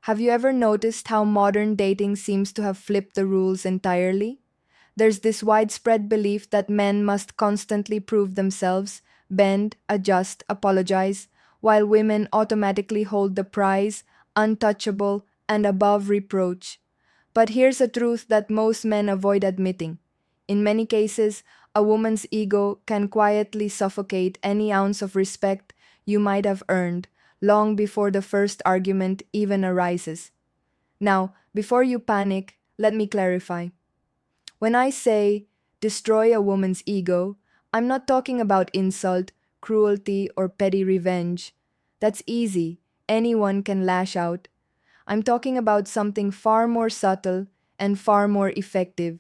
Have you ever noticed how modern dating seems to have flipped the rules entirely? There's this widespread belief that men must constantly prove themselves, bend, adjust, apologize, while women automatically hold the prize, untouchable, and above reproach. But here's a truth that most men avoid admitting. In many cases, a woman's ego can quietly suffocate any ounce of respect you might have earned long before the first argument even arises. Now, before you panic, let me clarify. When I say destroy a woman's ego, I'm not talking about insult, cruelty, or petty revenge. That's easy. Anyone can lash out. I'm talking about something far more subtle and far more effective,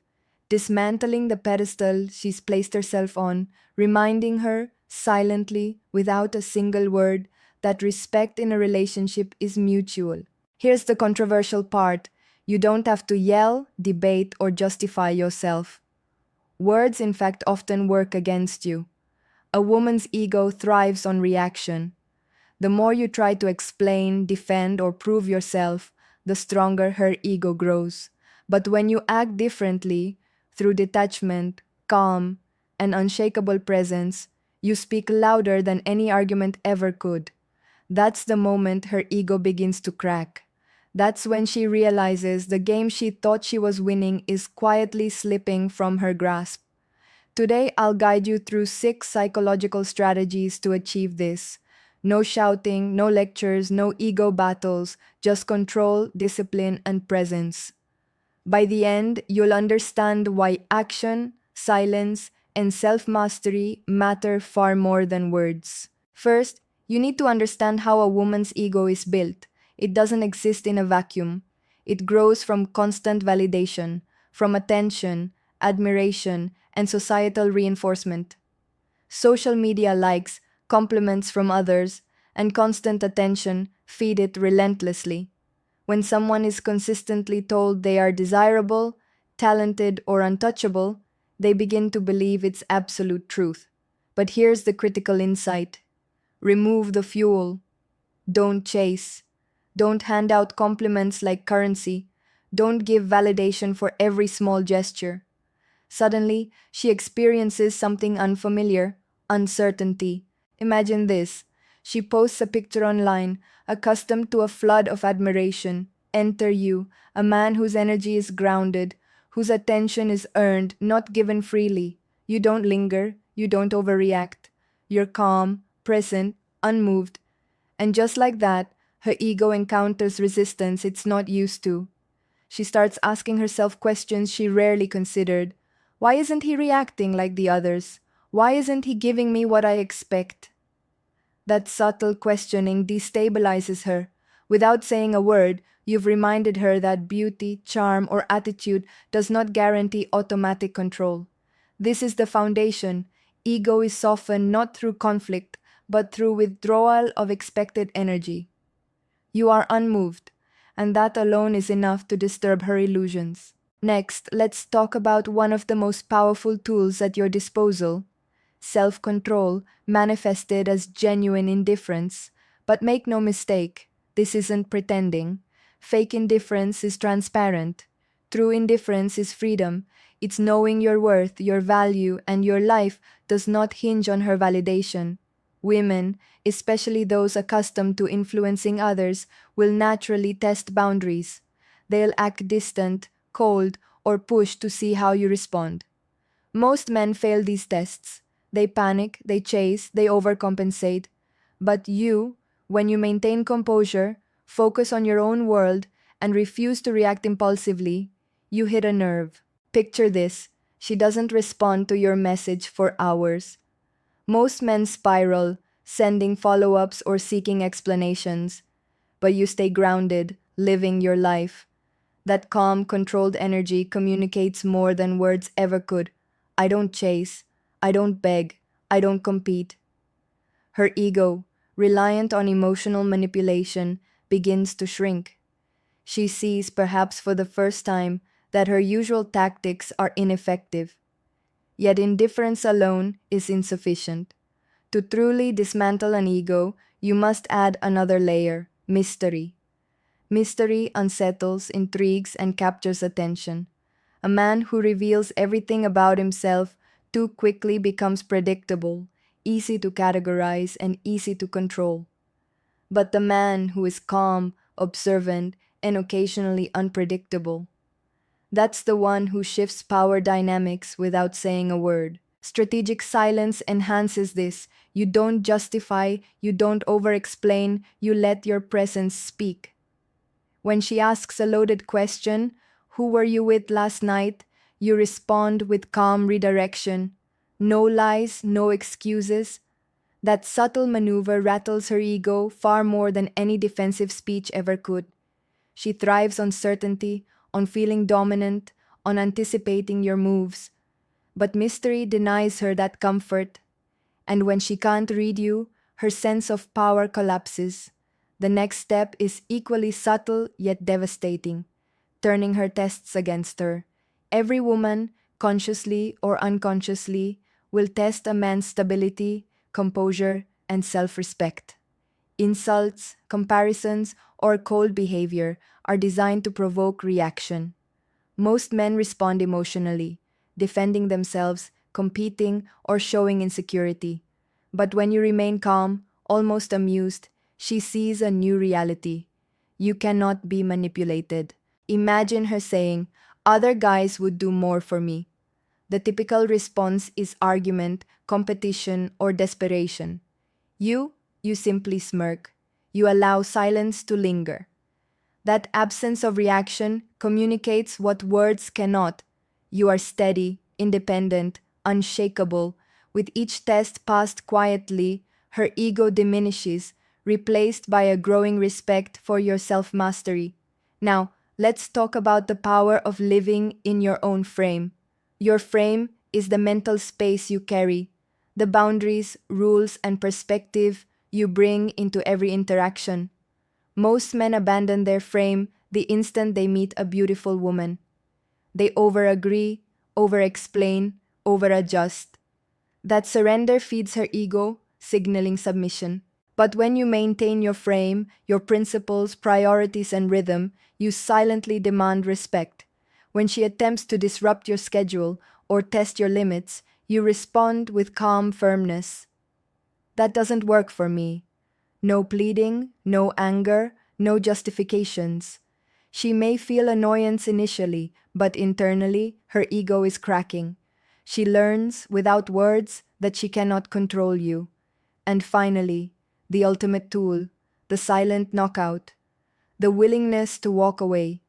dismantling the pedestal she's placed herself on, reminding her, silently, without a single word, that respect in a relationship is mutual. Here's the controversial part: you don't have to yell, debate, or justify yourself. Words, in fact, often work against you. A woman's ego thrives on reaction. The more you try to explain, defend, or prove yourself, the stronger her ego grows. But when you act differently, through detachment, calm, and unshakable presence, you speak louder than any argument ever could. That's the moment her ego begins to crack. That's when she realizes the game she thought she was winning is quietly slipping from her grasp. Today, I'll guide you through 6 psychological strategies to achieve this. No shouting, no lectures, no ego battles, just control, discipline, and presence. By the end, you'll understand why action, silence, and self mastery matter far more than words. First, you need to understand how a woman's ego is built. It doesn't exist in a vacuum. It grows from constant validation, from attention, admiration, and societal reinforcement. Social media likes, compliments from others, and constant attention feed it relentlessly. When someone is consistently told they are desirable, talented, or untouchable, they begin to believe it's absolute truth. But here's the critical insight: remove the fuel. Don't chase. Don't hand out compliments like currency. Don't give validation for every small gesture. Suddenly, she experiences something unfamiliar: uncertainty. Imagine this. She posts a picture online, accustomed to a flood of admiration. Enter you, a man whose energy is grounded, whose attention is earned, not given freely. You don't linger, you don't overreact. You're calm, present, unmoved. And just like that, her ego encounters resistance it's not used to. She starts asking herself questions she rarely considered. Why isn't he reacting like the others? Why isn't he giving me what I expect? That subtle questioning destabilizes her. Without saying a word, you've reminded her that beauty, charm, or attitude does not guarantee automatic control. This is the foundation. Ego is softened not through conflict, but through withdrawal of expected energy. You are unmoved, and that alone is enough to disturb her illusions. Next, let's talk about one of the most powerful tools at your disposal: self control, manifested as genuine indifference. But make no mistake, this isn't pretending. Fake indifference is transparent. True indifference is freedom. It's knowing your worth, your value, and your life does not hinge on her validation. Women, especially those accustomed to influencing others, will naturally test boundaries. They'll act distant, cold, or push to see how you respond. Most men fail these tests. They panic, they chase, they overcompensate. But you, when you maintain composure, focus on your own world, and refuse to react impulsively, you hit a nerve. Picture this: she doesn't respond to your message for hours. Most men spiral, sending follow ups or seeking explanations. But you stay grounded, living your life. That calm, controlled energy communicates more than words ever could. I don't chase. I don't beg. I don't compete. Her ego, reliant on emotional manipulation, begins to shrink. She sees, perhaps for the first time, that her usual tactics are ineffective. Yet indifference alone is insufficient. To truly dismantle an ego, you must add another layer: mystery. Mystery unsettles, intrigues, and captures attention. A man who reveals everything about himself too quickly becomes predictable, easy to categorize, and easy to control. But the man who is calm, observant, and occasionally unpredictable, that's the one who shifts power dynamics without saying a word. Strategic silence enhances this. You don't justify, you don't over explain, you let your presence speak. When she asks a loaded question, "Who were you with last night?" you respond with calm redirection. No lies, no excuses. That subtle maneuver rattles her ego far more than any defensive speech ever could. She thrives on certainty, on feeling dominant, on anticipating your moves. But mystery denies her that comfort, and when she can't read you, her sense of power collapses. The next step is equally subtle yet devastating, turning her tests against her. Every woman, consciously or unconsciously, will test a man's stability, composure, and self respect. Insults, comparisons, or cold behavior are designed to provoke reaction. Most men respond emotionally, defending themselves, competing, or showing insecurity. But when you remain calm, almost amused, she sees a new reality. You cannot be manipulated. Imagine her saying, "Other guys would do more for me." The typical response is argument, competition, or desperation. You simply smirk. You allow silence to linger. That absence of reaction communicates what words cannot. You are steady, independent, unshakable. With each test passed quietly, her ego diminishes, replaced by a growing respect for your self mastery. Now, let's talk about the power of living in your own frame. Your frame is the mental space you carry, the boundaries, rules, and perspective you bring into every interaction. Most men abandon their frame the instant they meet a beautiful woman. They over-agree, over-explain, over-adjust. That surrender feeds her ego, signaling submission. But when you maintain your frame, your principles, priorities, and rhythm, you silently demand respect. When she attempts to disrupt your schedule or test your limits, you respond with calm firmness. "That doesn't work for me." No pleading, no anger, no justifications. She may feel annoyance initially, but internally, her ego is cracking. She learns, without words, that she cannot control you. And finally, the ultimate tool, the silent knockout, the willingness to walk away.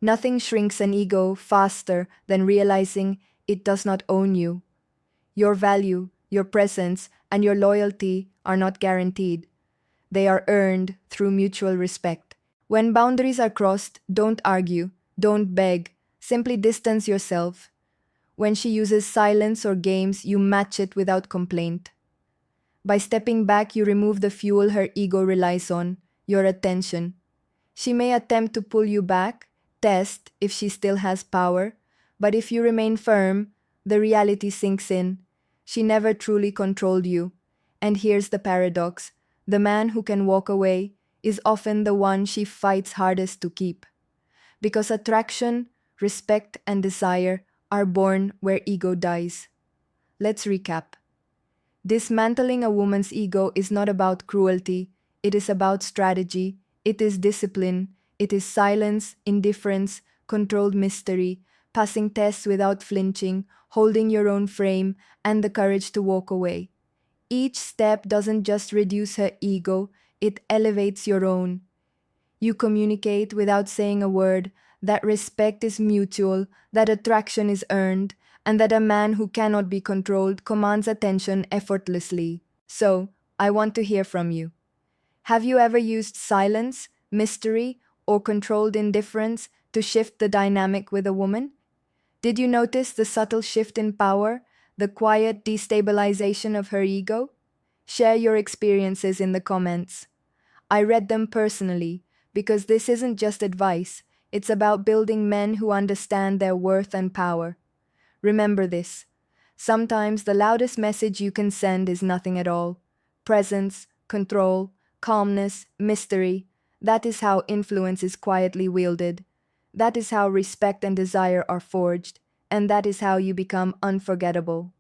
Nothing shrinks an ego faster than realizing it does not own you. Your value, your presence, and your loyalty are not guaranteed. They are earned through mutual respect. When boundaries are crossed, don't argue, don't beg, simply distance yourself. When she uses silence or games, you match it without complaint. By stepping back, you remove the fuel her ego relies on, your attention. She may attempt to pull you back, test if she still has power, but if you remain firm, the reality sinks in. She never truly controlled you. And here's the paradox: the man who can walk away is often the one she fights hardest to keep. Because attraction, respect, and desire are born where ego dies. Let's recap. Dismantling a woman's ego is not about cruelty, it is about strategy, it is discipline, it is silence, indifference, controlled mystery, passing tests without flinching, holding your own frame, and the courage to walk away. Each step doesn't just reduce her ego, it elevates your own. You communicate without saying a word, that respect is mutual, that attraction is earned, and that a man who cannot be controlled commands attention effortlessly. So, I want to hear from you. Have you ever used silence, mystery, or controlled indifference to shift the dynamic with a woman? Did you notice the subtle shift in power, the quiet destabilization of her ego? Share your experiences in the comments. I read them personally because this isn't just advice, it's about building men who understand their worth and power. Remember this: sometimes the loudest message you can send is nothing at all. Presence, control, calmness, mystery. That is how influence is quietly wielded. That is how respect and desire are forged. And that is how you become unforgettable.